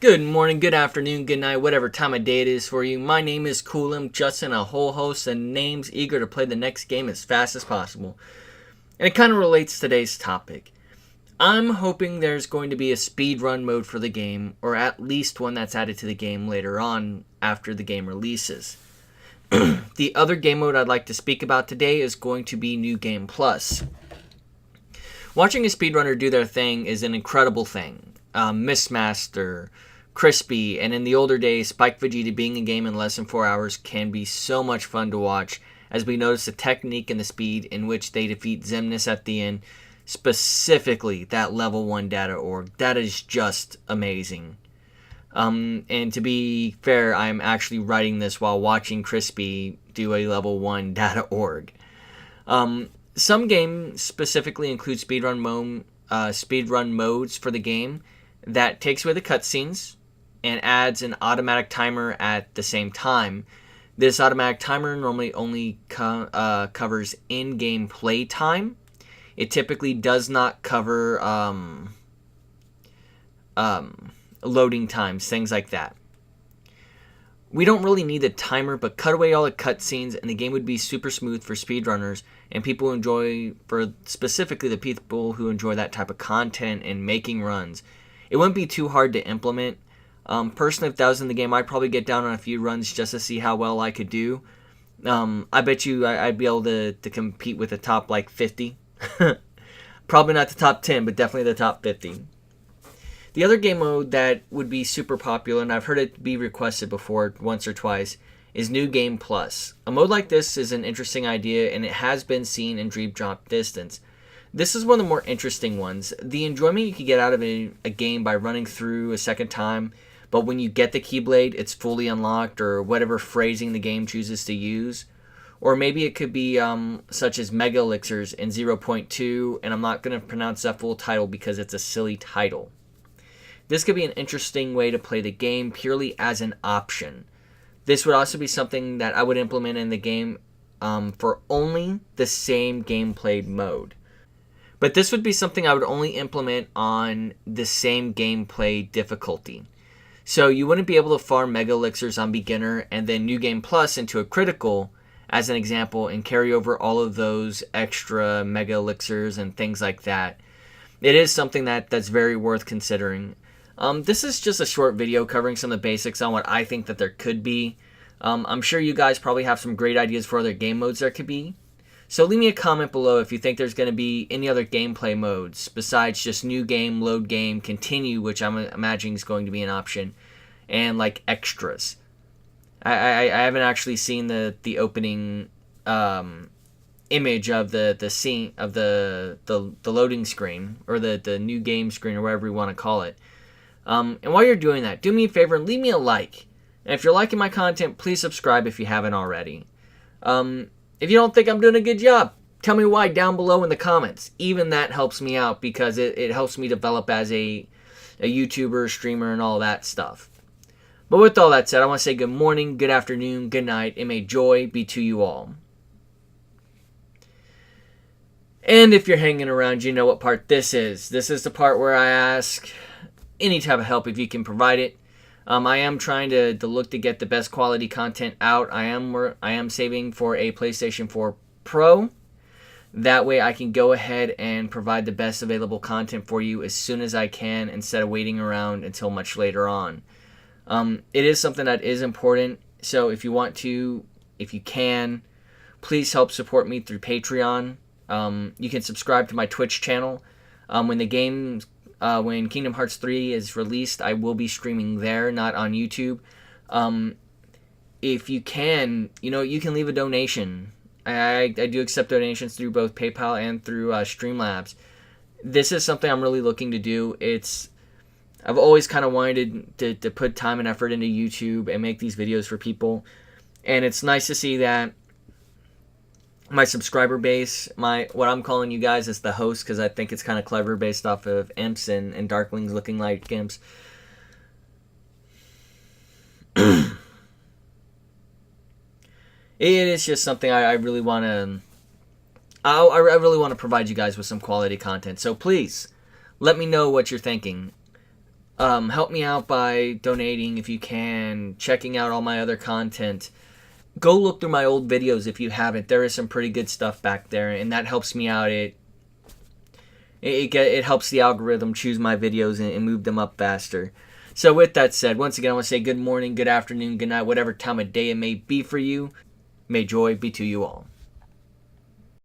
Good morning, good afternoon, good night, whatever time of day it is for you. My name is KewlImp, Justin, a whole host of names eager to play the next game as fast as possible. And it kind of relates to today's topic. I'm hoping there's going to be a speedrun mode for the game, or at least one that's added to the game later on after the game releases. The other game mode I'd like to speak about today is going to be New Game Plus. Watching a speedrunner do their thing is an incredible thing. Missmaster, Crispy, and in the older days, Spike Vegeta being a game in less than 4 hours can be so much fun to watch, as we notice the technique and the speed in which they defeat Xemnas at the end, specifically that level 1 data org. That is just amazing. And to be fair, I'm actually writing this while watching Crispy do a level 1 data org. Some games specifically include speedrun modes for the game that takes away the cutscenes and adds an automatic timer at the same time. This automatic timer normally only covers in-game play time. It typically does not cover loading times, things like that. We don't really need the timer, but cut away all the cutscenes and the game would be super smooth for speedrunners and people who enjoy, for specifically the people who enjoy that type of content and making runs. It wouldn't be too hard to implement. Personally, if that was in the game, I'd probably get down on a few runs just to see how well I could do. I bet you I'd be able to compete with the top like 50. Probably not the top 10, but definitely the top 50. The other game mode that would be super popular, and I've heard it be requested before once or twice, is New Game Plus. A mode like this is an interesting idea, and it has been seen in Dream Drop Distance. This is one of the more interesting ones. The enjoyment you can get out of a game by running through a second time, but when you get the Keyblade, it's fully unlocked, or whatever phrasing the game chooses to use. Or maybe it could be such as Mega Elixirs in 0.2, and I'm not going to pronounce that full title because it's a silly title. This could be an interesting way to play the game purely as an option. This would also be something that I would implement in the game for only the same gameplay mode. But this would be something I would only implement on the same gameplay difficulty. So you wouldn't be able to farm Mega Elixirs on beginner and then New Game Plus into a critical, as an example, and carry over all of those extra Mega Elixirs and things like that. It is something that's very worth considering. This is just a short video covering some of the basics on what I think that there could be. I'm sure you guys probably have some great ideas for other game modes there could be. So leave me a comment below if you think there's going to be any other gameplay modes besides just new game, load game, continue, which I'm imagining is going to be an option, and like extras. I haven't actually seen the opening image of the scene of the loading screen, or the new game screen, or whatever you want to call it. And while you're doing that, do me a favor and leave me a like. And if you're liking my content, please subscribe if you haven't already. If you don't think I'm doing a good job, tell me why down below in the comments. Even that helps me out because it helps me develop as a YouTuber, streamer, and all that stuff. But with all that said, I want to say good morning, good afternoon, good night, and may joy be to you all. And if you're hanging around, you know what part this is. This is the part where I ask any type of help if you can provide it. I am trying to look to get the best quality content out. I am saving for a PlayStation 4 Pro. That way I can go ahead and provide the best available content for you as soon as I can, instead of waiting around until much later on. It is something that is important, so if you want to, if you can, please help support me through Patreon. You can subscribe to my Twitch channel. When Kingdom Hearts 3 is released, I will be streaming there, not on YouTube. If you can, you can leave a donation. I do accept donations through both PayPal and through Streamlabs. This is something I'm really looking to do. I've always kind of wanted to put time and effort into YouTube and make these videos for people. And it's nice to see that my subscriber base, what I'm calling you guys is the host, because I think it's kind of clever based off of imps and darklings looking like imps. It is just something I really want to. I really want to provide you guys with some quality content. So please, let me know what you're thinking. Help me out by donating if you can, checking out all my other content. Go look through my old videos if you haven't. There is some pretty good stuff back there, and that helps me out. It helps the algorithm choose my videos and move them up faster. So with that said, once again, I want to say good morning, good afternoon, good night, whatever time of day it may be for you. May joy be to you all.